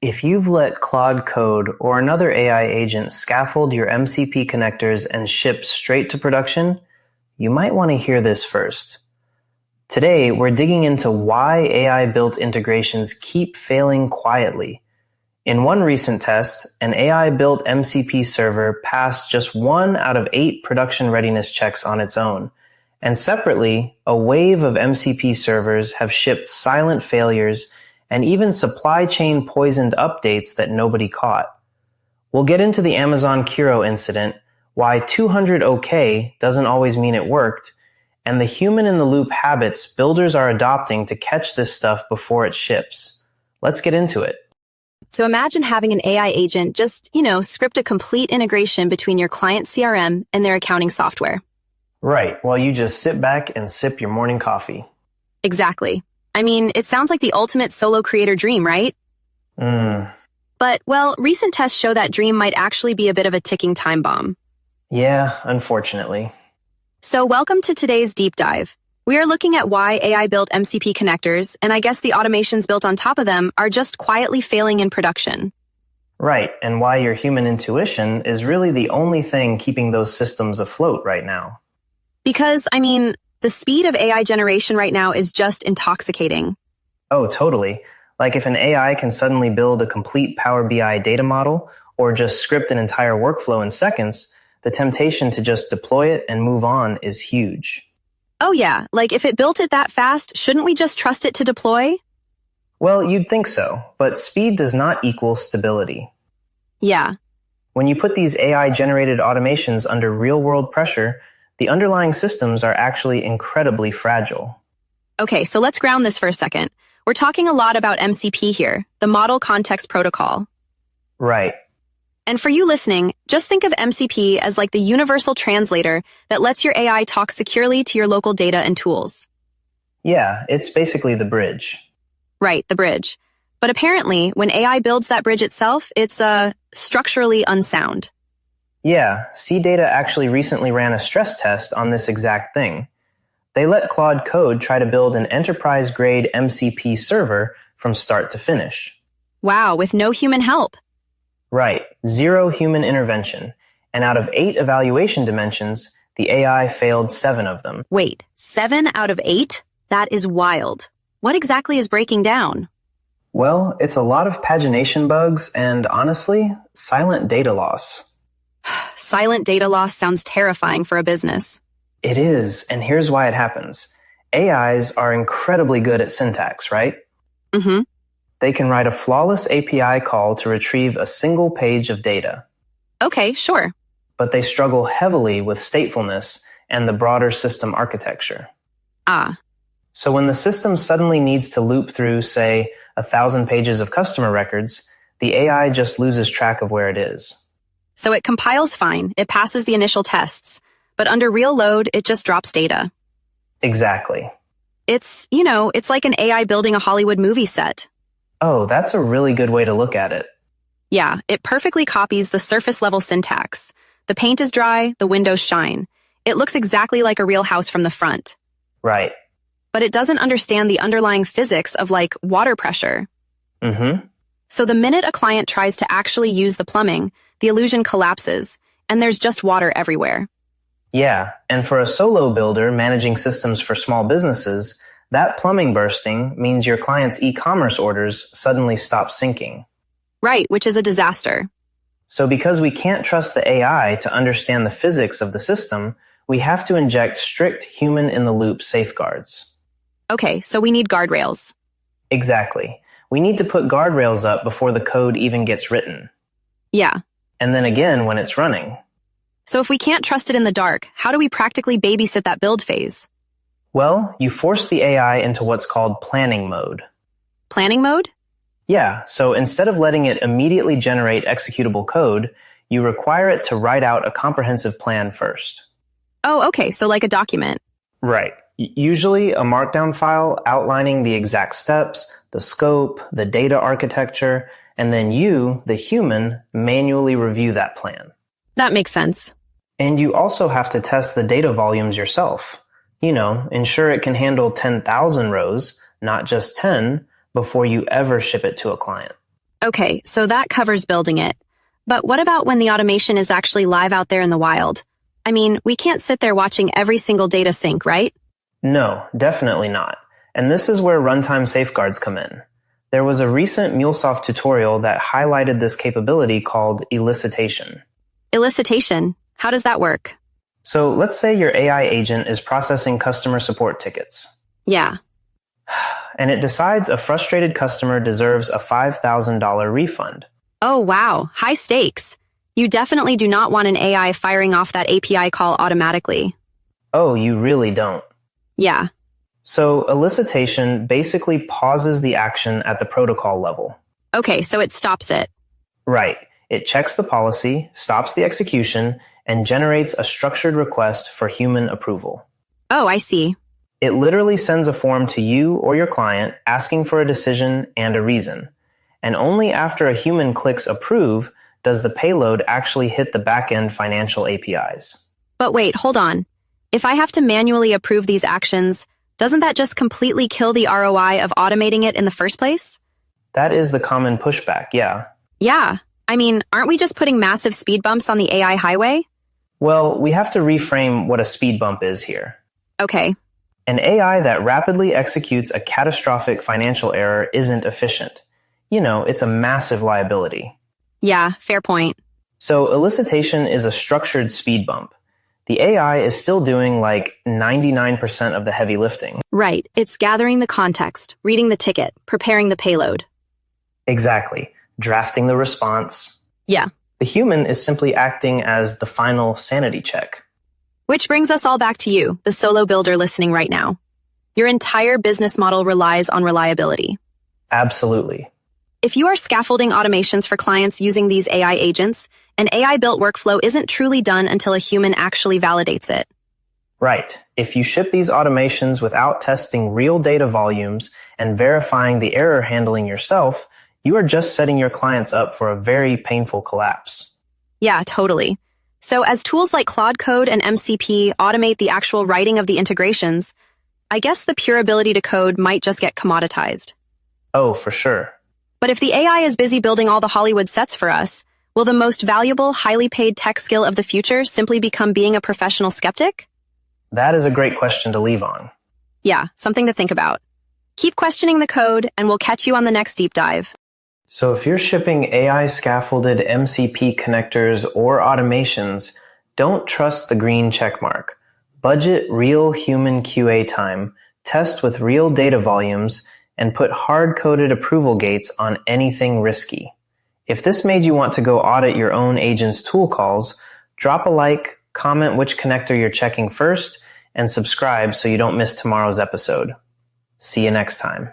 If you've let Claude Code or another AI agent scaffold your MCP connectors and ship straight to production, you might want to hear this first. Today, we're digging into why AI-built integrations keep failing quietly. In one recent test, an AI-built MCP server passed just 1 out of 8 production readiness checks on its own. And separately, a wave of MCP servers have shipped silent failures and even supply chain poisoned updates that nobody caught. We'll get into the Amazon Kiro incident, why 200 OK doesn't always mean it worked, and the human-in-the-loop habits builders are adopting to catch this stuff before it ships. Let's get into it. So imagine having an AI agent just, script a complete integration between your client CRM and their accounting software. Right, while you just sit back and sip your morning coffee. Exactly. I mean, it sounds like the ultimate solo creator dream, right? But, recent tests show that dream might actually be a bit of a ticking time bomb. Yeah, unfortunately. So welcome to today's deep dive. We are looking at why AI-built MCP connectors, and I guess the automations built on top of them, are just quietly failing in production. Right, and why your human intuition is really the only thing keeping those systems afloat right now. Because, the speed of AI generation right now is just intoxicating. Oh, totally. Like if an AI can suddenly build a complete Power BI data model or just script an entire workflow in seconds, the temptation to just deploy it and move on is huge. Oh yeah, like if it built it that fast, shouldn't we just trust it to deploy? Well, you'd think so, but speed does not equal stability. Yeah. When you put these AI-generated automations under real-world pressure, the underlying systems are actually incredibly fragile. Okay, so let's ground this for a second. We're talking a lot about MCP here, the Model Context Protocol. Right. And for you listening, just think of MCP as like the universal translator that lets your AI talk securely to your local data and tools. Yeah, it's basically the bridge. Right, the bridge. But apparently, when AI builds that bridge itself, it's structurally unsound. Yeah, CData actually recently ran a stress test on this exact thing. They let Claude Code try to build an enterprise-grade MCP server from start to finish. Wow, with no human help. Right, 0 human intervention. And out of 8 evaluation dimensions, the AI failed 7 of them. Wait, 7 out of 8? That is wild. What exactly is breaking down? Well, it's a lot of pagination bugs and, honestly, silent data loss. Silent data loss sounds terrifying for a business. It is, and here's why it happens. AIs are incredibly good at syntax, right? Mm-hmm. They can write a flawless API call to retrieve a single page of data. Okay, sure. But they struggle heavily with statefulness and the broader system architecture. Ah. So when the system suddenly needs to loop through, say, 1,000 pages of customer records, the AI just loses track of where it is. So it compiles fine, it passes the initial tests, but under real load, it just drops data. Exactly. It's like an AI building a Hollywood movie set. Oh, that's a really good way to look at it. Yeah, it perfectly copies the surface level syntax. The paint is dry, the windows shine. It looks exactly like a real house from the front. Right. But it doesn't understand the underlying physics of water pressure. Mm-hmm. So the minute a client tries to actually use the plumbing, the illusion collapses, and there's just water everywhere. Yeah, and for a solo builder managing systems for small businesses, that plumbing bursting means your client's e-commerce orders suddenly stop syncing. Right, which is a disaster. So because we can't trust the AI to understand the physics of the system, we have to inject strict human-in-the-loop safeguards. Okay, so we need guardrails. Exactly. We need to put guardrails up before the code even gets written. Yeah. And then again when it's running. So if we can't trust it in the dark, how do we practically babysit that build phase? Well, you force the AI into what's called planning mode. Planning mode? Yeah, so instead of letting it immediately generate executable code, you require it to write out a comprehensive plan first. Oh, okay, so like a document. Right. Usually a markdown file outlining the exact steps, the scope, the data architecture, and then you, the human, manually review that plan. That makes sense. And you also have to test the data volumes yourself. Ensure it can handle 10,000 rows, not just 10, before you ever ship it to a client. Okay, so that covers building it. But what about when the automation is actually live out there in the wild? I mean, we can't sit there watching every single data sync, right? No, definitely not. And this is where runtime safeguards come in. There was a recent MuleSoft tutorial that highlighted this capability called Elicitation. Elicitation? How does that work? So let's say your AI agent is processing customer support tickets. Yeah. And it decides a frustrated customer deserves a $5,000 refund. Oh, wow. High stakes. You definitely do not want an AI firing off that API call automatically. Oh, you really don't. Yeah. So elicitation basically pauses the action at the protocol level. Okay, so it stops it. Right. It checks the policy, stops the execution, and generates a structured request for human approval. Oh, I see. It literally sends a form to you or your client asking for a decision and a reason. And only after a human clicks approve does the payload actually hit the back-end financial APIs. But wait, hold on. If I have to manually approve these actions, doesn't that just completely kill the ROI of automating it in the first place? That is the common pushback, yeah. Yeah. I mean, aren't we just putting massive speed bumps on the AI highway? Well, we have to reframe what a speed bump is here. Okay. An AI that rapidly executes a catastrophic financial error isn't efficient. You know, it's a massive liability. Yeah, fair point. So elicitation is a structured speed bump. The AI is still doing like 99% of the heavy lifting. Right. It's gathering the context, reading the ticket, preparing the payload. Exactly. Drafting the response. Yeah. The human is simply acting as the final sanity check. Which brings us all back to you, the solo builder listening right now. Your entire business model relies on reliability. Absolutely. If you are scaffolding automations for clients using these AI agents, an AI-built workflow isn't truly done until a human actually validates it. Right. If you ship these automations without testing real data volumes and verifying the error handling yourself, you are just setting your clients up for a very painful collapse. Yeah, totally. So as tools like Claude Code and MCP automate the actual writing of the integrations, I guess the pure ability to code might just get commoditized. Oh, for sure. But if the AI is busy building all the Hollywood sets for us, will the most valuable, highly paid tech skill of the future simply become being a professional skeptic? That is a great question to leave on. Yeah, something to think about. Keep questioning the code, and we'll catch you on the next deep dive. So if you're shipping AI scaffolded MCP connectors or automations, don't trust the green checkmark. Budget real human QA time, test with real data volumes, and put hard-coded approval gates on anything risky. If this made you want to go audit your own agent's tool calls, drop a like, comment which connector you're checking first, and subscribe so you don't miss tomorrow's episode. See you next time.